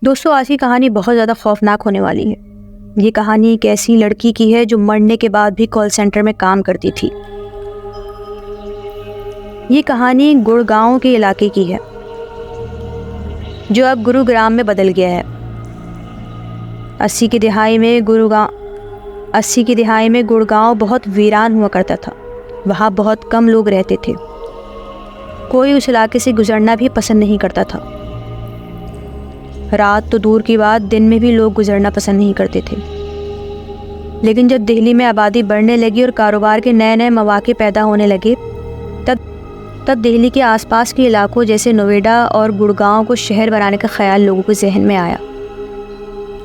दोस्तों, आज की कहानी बहुत ज़्यादा खौफनाक होने वाली है। ये कहानी एक ऐसी लड़की की है जो मरने के बाद भी कॉल सेंटर में काम करती थी। ये कहानी गुड़गांव के इलाके की है जो अब गुरुग्राम में बदल गया है। 80 की दिहाई में गुड़गांव बहुत वीरान हुआ करता था। वहाँ बहुत कम लोग रहते थे। कोई उस इलाके से गुजरना भी पसंद नहीं करता था। रात तो दूर की बात, दिन में भी लोग गुजरना पसंद नहीं करते थे। लेकिन जब दिल्ली में आबादी बढ़ने लगी और कारोबार के नए नए मौके पैदा होने लगे, तब दिल्ली के आसपास के इलाकों जैसे नोएडा और गुड़गांव को शहर बनाने का ख्याल लोगों के जहन में आया,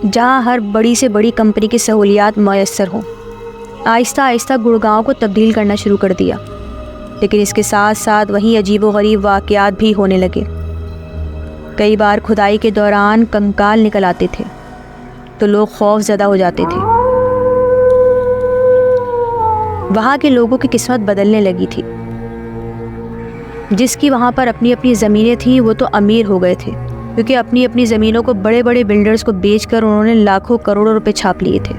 जहां हर बड़ी से बड़ी कंपनी की सहूलियात मयस्सर हों। आहिस्ता आहिस्ता गुड़गांव को तब्दील करना शुरू कर दिया। लेकिन इसके साथ साथ वहीं अजीबोगरीब वाक़यात भी होने लगे। कई बार खुदाई के दौरान कंकाल निकल आते थे तो लोग खौफज़दा हो जाते थे। वहाँ के लोगों की किस्मत बदलने लगी थी। जिसकी वहाँ पर अपनी अपनी ज़मीनें थीं वो तो अमीर हो गए थे, क्योंकि अपनी अपनी ज़मीनों को बड़े बड़े बिल्डर्स को बेचकर उन्होंने लाखों करोड़ों रुपए छाप लिए थे।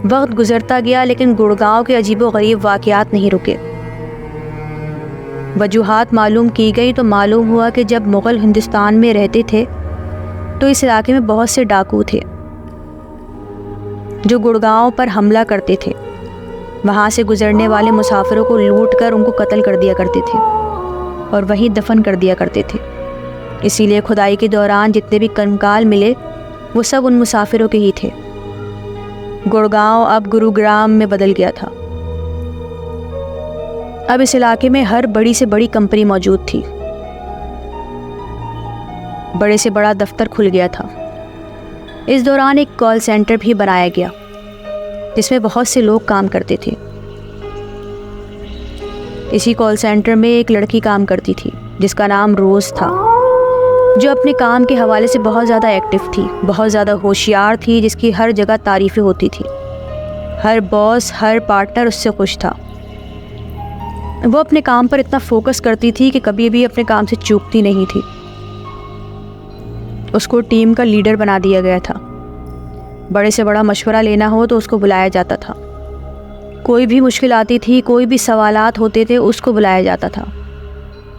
वक्त गुजरता गया लेकिन गुड़गांव के अजीबोगरीब वाक़यात नहीं रुके। वजूहात मालूम की गई तो मालूम हुआ कि जब मुग़ल हिंदुस्तान में रहते थे तो इस इलाके में बहुत से डाकू थे जो गुड़गांव पर हमला करते थे। वहाँ से गुजरने वाले मुसाफिरों को लूट कर उनको कत्ल कर दिया करते थे और वहीं दफन कर दिया करते थे। इसीलिए खुदाई के दौरान जितने भी कंकाल मिले वो सब उन मुसाफिरों के ही थे। गुड़गांव अब गुरुग्राम में बदल गया था। अब इस इलाके में हर बड़ी से बड़ी कंपनी मौजूद थी। बड़े से बड़ा दफ्तर खुल गया था। इस दौरान एक कॉल सेंटर भी बनाया गया जिसमें बहुत से लोग काम करते थे। इसी कॉल सेंटर में एक लड़की काम करती थी जिसका नाम रोज़ था, जो अपने काम के हवाले से बहुत ज़्यादा एक्टिव थी, बहुत ज़्यादा होशियार थी, जिसकी हर जगह तारीफ़ें होती थी। हर बॉस, हर पार्टनर उससे खुश था। वो अपने काम पर इतना फोकस करती थी कि कभी भी अपने काम से चूकती नहीं थी। उसको टीम का लीडर बना दिया गया था। बड़े से बड़ा मशवरा लेना हो तो उसको बुलाया जाता था। कोई भी मुश्किल आती थी, कोई भी सवालात होते थे, उसको बुलाया जाता था।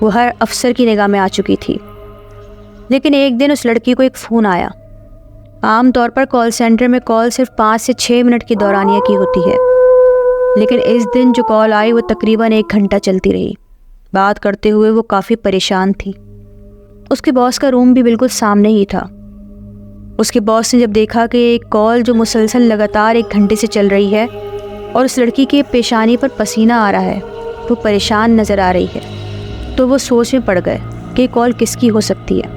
वो हर अफसर की निगाह में आ चुकी थी। लेकिन एक दिन उस लड़की को एक फ़ोन आया। आमतौर पर कॉल सेंटर में कॉल सिर्फ 5 से 6 मिनट की दौरानिया की होती है, लेकिन इस दिन जो कॉल आई वो तकरीबन 1 घंटा चलती रही। बात करते हुए वो काफ़ी परेशान थी। उसके बॉस का रूम भी बिल्कुल सामने ही था। उसके बॉस ने जब देखा कि एक कॉल जो मुसलसल लगातार 1 घंटे से चल रही है और उस लड़की के पेशानी पर पसीना आ रहा है, वो परेशान नज़र आ रही है, तो वो सोच में पड़ गए कि कॉल किसकी हो सकती है,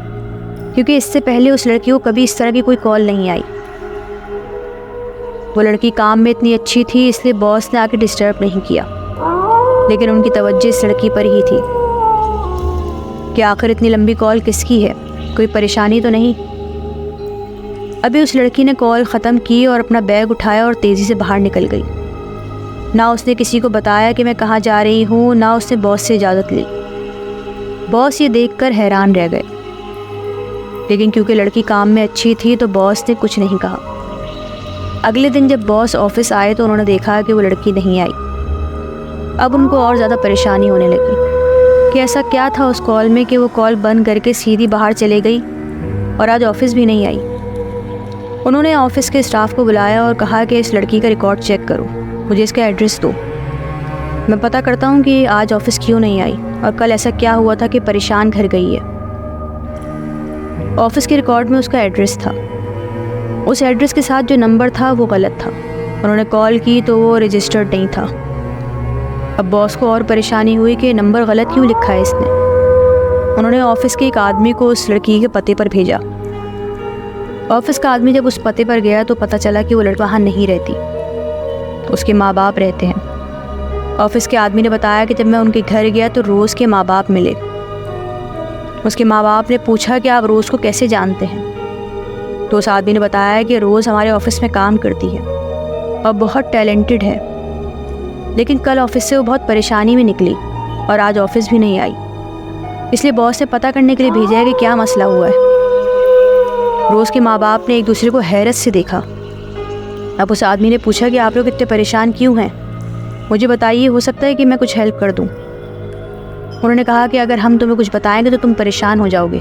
क्योंकि इससे पहले उस लड़की को कभी इस तरह की कोई कॉल नहीं आई। वो लड़की काम में इतनी अच्छी थी इसलिए बॉस ने आके डिस्टर्ब नहीं किया, लेकिन उनकी तवज्जो इस लड़की पर ही थी कि आखिर इतनी लंबी कॉल किसकी है, कोई परेशानी तो नहीं। अभी उस लड़की ने कॉल ख़त्म की और अपना बैग उठाया और तेज़ी से बाहर निकल गई। ना उसने किसी को बताया कि मैं कहाँ जा रही हूँ, ना उसने बॉस से इजाज़त ली। बॉस ये देखकर हैरान रह गए, लेकिन क्योंकि लड़की काम में अच्छी थी तो बॉस ने कुछ नहीं कहा। अगले दिन जब बॉस ऑफिस आए तो उन्होंने देखा कि वो लड़की नहीं आई। अब उनको और ज़्यादा परेशानी होने लगी कि ऐसा क्या था उस कॉल में कि वो कॉल बंद करके सीधी बाहर चले गई और आज ऑफिस भी नहीं आई। उन्होंने ऑफिस के स्टाफ को बुलाया और कहा कि इस लड़की का रिकॉर्ड चेक करो, मुझे इसका एड्रेस दो, मैं पता करता हूँ कि आज ऑफिस क्यों नहीं आई और कल ऐसा क्या हुआ था कि परेशान घर गई है। ऑफिस के रिकॉर्ड में उसका एड्रेस था। उस एड्रेस के साथ जो नंबर था वो गलत था। उन्होंने कॉल की तो वो रजिस्टर्ड नहीं था। अब बॉस को और परेशानी हुई कि नंबर गलत क्यों लिखा है इसने। उन्होंने ऑफिस के एक आदमी को उस लड़की के पते पर भेजा। ऑफिस का आदमी जब उस पते पर गया तो पता चला कि वो लड़की वहाँ नहीं रहती, उसके माँ बाप रहते हैं। ऑफिस के आदमी ने बताया कि जब मैं उनके घर गया तो रोज़ के माँ बाप मिले। उसके माँ बाप ने पूछा कि आप रोज़ को कैसे जानते हैं, तो उस आदमी ने बताया कि रोज़ हमारे ऑफिस में काम करती है और बहुत टैलेंटेड है, लेकिन कल ऑफिस से वो बहुत परेशानी में निकली और आज ऑफिस भी नहीं आई। इसलिए बॉस ने पता करने के लिए भेजा है कि क्या मसला हुआ है। रोज़ के माँ बाप ने एक दूसरे को हैरत से देखा। अब उस आदमी ने पूछा कि आप लोग इतने परेशान क्यों हैं, मुझे बताइए, हो सकता है कि मैं कुछ हेल्प कर दूं। उन्होंने कहा कि अगर हम तुम्हें कुछ बताएंगे तो तुम परेशान हो जाओगे।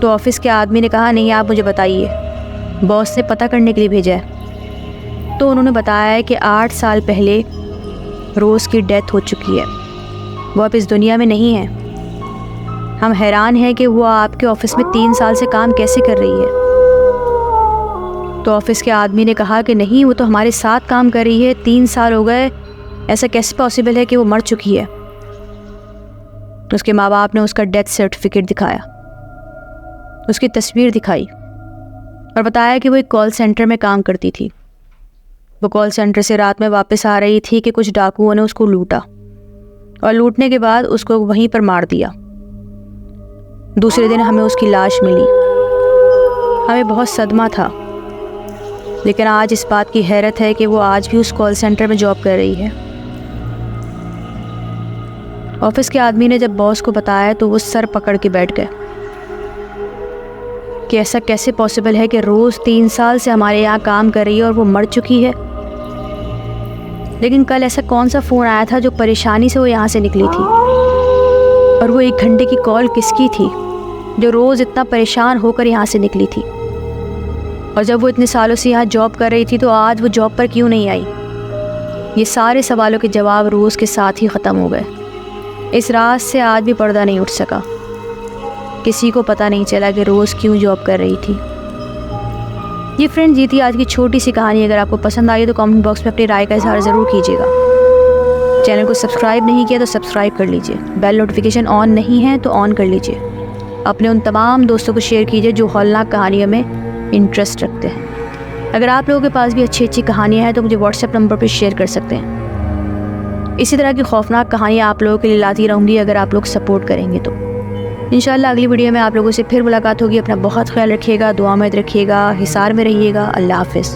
तो ऑफिस के आदमी ने कहा नहीं, आप मुझे बताइए, बॉस ने पता करने के लिए भेजा है। तो उन्होंने बताया कि 8 साल पहले रोज़ की डेथ हो चुकी है, वो अब इस दुनिया में नहीं है। हम हैरान हैं कि वो आपके ऑफिस में 3 साल से काम कैसे कर रही है। तो ऑफिस के आदमी ने कहा कि नहीं, वो तो हमारे साथ काम कर रही है, 3 साल हो गए, ऐसा कैसे पॉसिबल है कि वो मर चुकी है। तो उसके माँ बाप ने उसका डेथ सर्टिफिकेट दिखाया, उसकी तस्वीर दिखाई और बताया कि वो एक कॉल सेंटर में काम करती थी। वो कॉल सेंटर से रात में वापस आ रही थी कि कुछ डाकुओं ने उसको लूटा और लूटने के बाद उसको वहीं पर मार दिया। दूसरे दिन हमें उसकी लाश मिली। हमें बहुत सदमा था, लेकिन आज इस बात की हैरत है कि वो आज भी उस कॉल सेंटर में जॉब कर रही है। ऑफिस के आदमी ने जब बॉस को बताया तो वो सर पकड़ के बैठ गए कि ऐसा कैसे पॉसिबल है कि रोज़ 3 साल से हमारे यहाँ काम कर रही है और वो मर चुकी है। लेकिन कल ऐसा कौन सा फ़ोन आया था जो परेशानी से वो यहाँ से निकली थी, और वो 1 घंटे की कॉल किसकी थी जो रोज़ इतना परेशान होकर यहाँ से निकली थी। और जब वो इतने सालों से यहाँ जॉब कर रही थी तो आज वो जॉब पर क्यों नहीं आई। ये सारे सवालों के जवाब रोज़ के साथ ही ख़त्म हो गए। इस रात से आज भी पर्दा नहीं उठ सका। किसी को पता नहीं चला कि रोज़ क्यों जॉब कर रही थी। ये फ्रेंड्स, ये थी आज की छोटी सी कहानी। अगर आपको पसंद आई तो कमेंट बॉक्स में अपनी राय का इजहार ज़रूर कीजिएगा। चैनल को सब्सक्राइब नहीं किया तो सब्सक्राइब कर लीजिए। बेल नोटिफिकेशन ऑन नहीं है तो ऑन कर लीजिए। अपने उन तमाम दोस्तों को शेयर कीजिए जो हौलनाक कहानियों में इंटरेस्ट रखते हैं। अगर आप लोगों के पास भी अच्छी अच्छी कहानियाँ हैं तो मुझे व्हाट्सएप नंबर पर शेयर कर सकते हैं। इसी तरह की खौफनाक कहानियाँ आप लोगों के लिए लाती रहूँगी अगर आप लोग सपोर्ट करेंगे तो। इंशाल्लाह अगली वीडियो में आप लोगों से फिर मुलाकात होगी। अपना बहुत ख्याल रखिएगा, दुआ में रखिएगा, हिसार में रहिएगा। अल्लाह हाफ़िज़।